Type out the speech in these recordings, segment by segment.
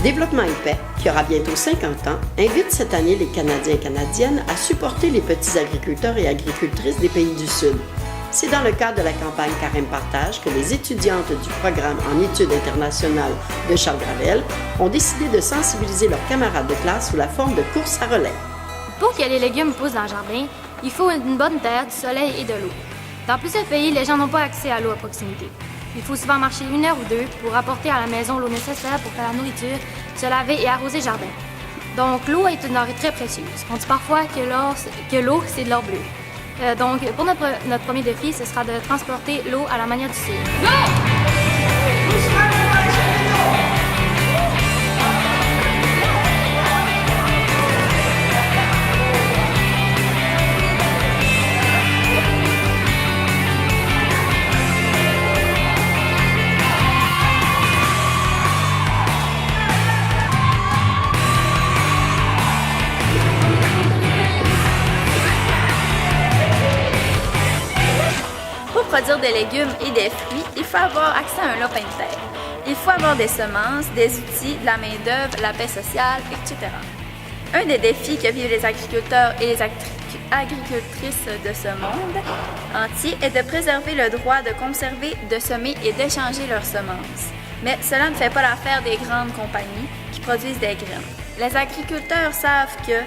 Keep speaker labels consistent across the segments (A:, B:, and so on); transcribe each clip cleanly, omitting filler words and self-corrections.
A: Développement épais, qui aura bientôt 50 ans, invite cette année les Canadiens et Canadiennes à supporter les petits agriculteurs et agricultrices des pays du Sud. C'est dans le cadre de la campagne Carême Partage que les étudiantes du programme en études internationales de Charles Gravel ont décidé de sensibiliser leurs camarades de classe sous la forme de courses à relais.
B: Pour que les légumes poussent dans le jardin, il faut une bonne terre, du soleil et de l'eau. Dans plusieurs pays, les gens n'ont pas accès à l'eau à proximité. Il faut souvent marcher 1 heure ou 2 pour apporter à la maison l'eau nécessaire pour faire la nourriture, se laver et arroser le jardin. Donc l'eau est une denrée très précieuse. On dit parfois que l'eau, c'est de l'or bleu. Donc pour notre premier défi, ce sera de transporter l'eau à la manière du Sud.
C: Pour produire des légumes et des fruits, il faut avoir accès à un lopin de terre. Il faut avoir des semences, des outils, de la main-d'œuvre, la paix sociale, etc. Un des défis que vivent les agriculteurs et les agricultrices de ce monde entier est de préserver le droit de conserver, de semer et d'échanger leurs semences. Mais cela ne fait pas l'affaire des grandes compagnies qui produisent des graines. Les agriculteurs savent que,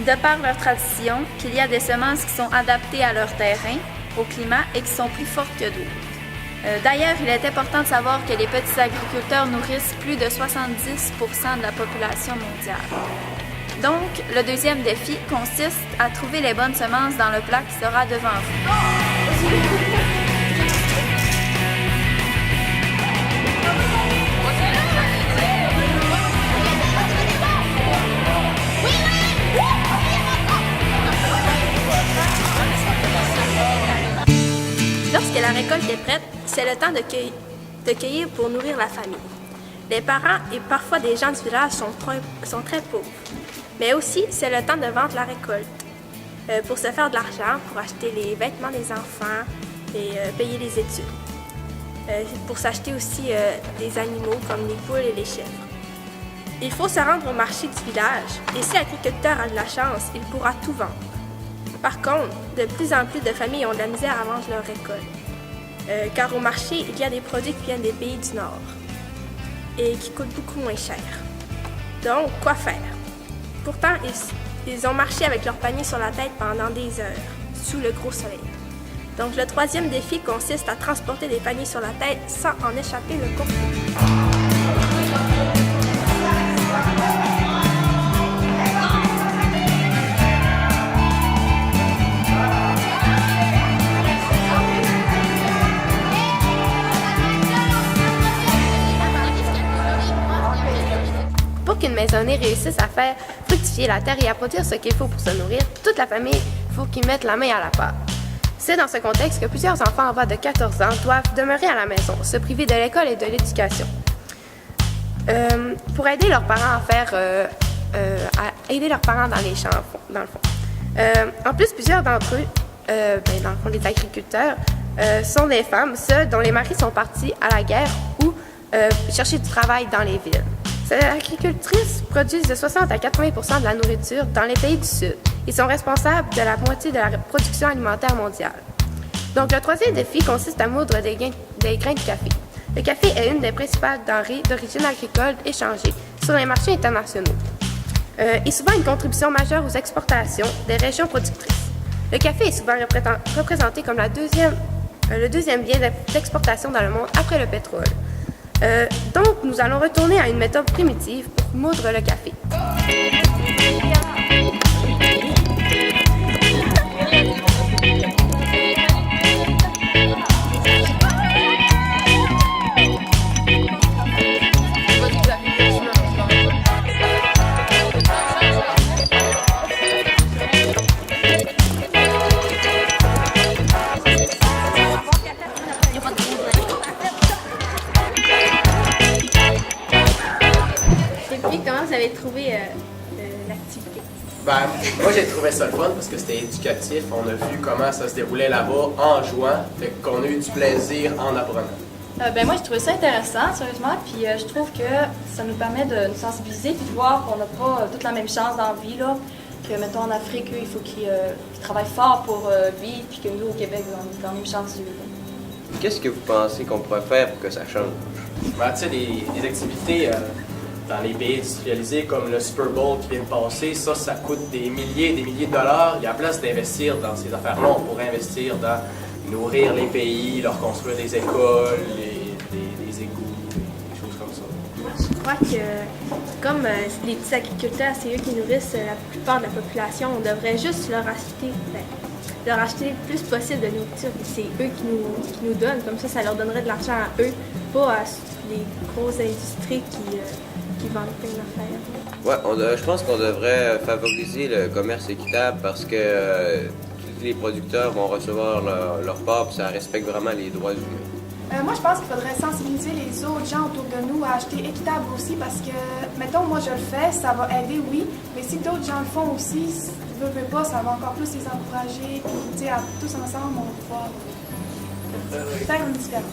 C: de par leur tradition, qu'il y a des semences qui sont adaptées à leur terrain, au climat et qui sont plus fortes que d'autres. D'ailleurs, il est important de savoir que les petits agriculteurs nourrissent plus de 70% de la population mondiale. Donc, le deuxième défi consiste à trouver les bonnes semences dans le plat qui sera devant vous. Lorsque la récolte est prête, c'est le temps de cueillir pour nourrir la famille. Les parents et parfois des gens du village sont très pauvres. Mais aussi, c'est le temps de vendre la récolte pour se faire de l'argent, pour acheter les vêtements des enfants et payer les études. Pour s'acheter aussi des animaux comme les poules et les chèvres. Il faut se rendre au marché du village et si l'agriculteur a de la chance, il pourra tout vendre. Par contre, de plus en plus de familles ont de la misère à vendre leur récolte. Car au marché, il y a des produits qui viennent des pays du Nord et qui coûtent beaucoup moins cher. Donc, quoi faire? Pourtant, ils ont marché avec leur panier sur la tête pendant des heures, sous le gros soleil. Donc, le troisième défi consiste à transporter des paniers sur la tête sans en échapper le contenu.
D: Pour qu'une maisonnée réussisse à faire fructifier la terre et à produire ce qu'il faut pour se nourrir, toute la famille, il faut qu'ils mettent la main à la pâte. C'est dans ce contexte que plusieurs enfants en bas de 14 ans doivent demeurer à la maison, se priver de l'école et de l'éducation. Pour aider leurs parents aider leurs parents dans les champs, dans le fond. En plus, plusieurs d'entre eux, dans le fond, les agriculteurs, sont des femmes seules dont les maris sont partis à la guerre ou chercher du travail dans les villes. Ces agricultrices produisent de 60 à 80% de la nourriture dans les pays du Sud. Ils sont responsables de la moitié de la production alimentaire mondiale. Donc, le troisième défi consiste à moudre des grains de café. Le café est une des principales denrées d'origine agricole échangées sur les marchés internationaux et souvent une contribution majeure aux exportations des régions productrices. Le café est souvent représenté comme le deuxième bien d'exportation dans le monde après le pétrole. Donc, nous allons retourner à une méthode primitive pour moudre le café. Comment vous avez trouvé l'activité?
E: Moi j'ai trouvé ça le fun parce que c'était éducatif. On a vu comment ça se déroulait là-bas en jouant. Fait qu'on a eu du plaisir en apprenant.
F: Moi, je trouvais ça intéressant, sérieusement, puis je trouve que ça nous permet de nous sensibiliser puis de voir qu'on n'a pas toute la même chance dans la vie, là. Que, mettons, en Afrique, eux, il faut qu'ils travaillent fort pour vivre, puis que nous, au Québec, on est quand même chanceux.
G: Qu'est-ce que vous pensez qu'on pourrait faire pour que ça change?
E: Ben, tu sais, des activités dans les pays industrialisés comme le Super Bowl qui vient de passer, ça coûte des milliers et des milliers de dollars. Il y a place d'investir dans ces affaires-là. On pourrait investir dans nourrir les pays, leur construire des écoles, des égouts, des choses comme ça.
C: Je crois que, comme les petits agriculteurs, c'est eux qui nourrissent la plupart de la population, on devrait juste leur acheter le plus possible de nourriture. C'est eux qui nous donnent, comme ça leur donnerait de l'argent à eux, pas à les grosses industries qui vendent plein d'affaires.
G: Ouais, je pense qu'on devrait favoriser le commerce équitable parce que tous les producteurs vont recevoir leur part et ça respecte vraiment les droits humains.
H: Moi, je pense qu'il faudrait sensibiliser les autres gens autour de nous à acheter équitable aussi parce que, mettons, moi je le fais, ça va aider, oui, mais si d'autres gens le font aussi, si tu veux pas, ça va encore plus les encourager, puis, tu sais, tous ensemble, on va pouvoir faire une différence.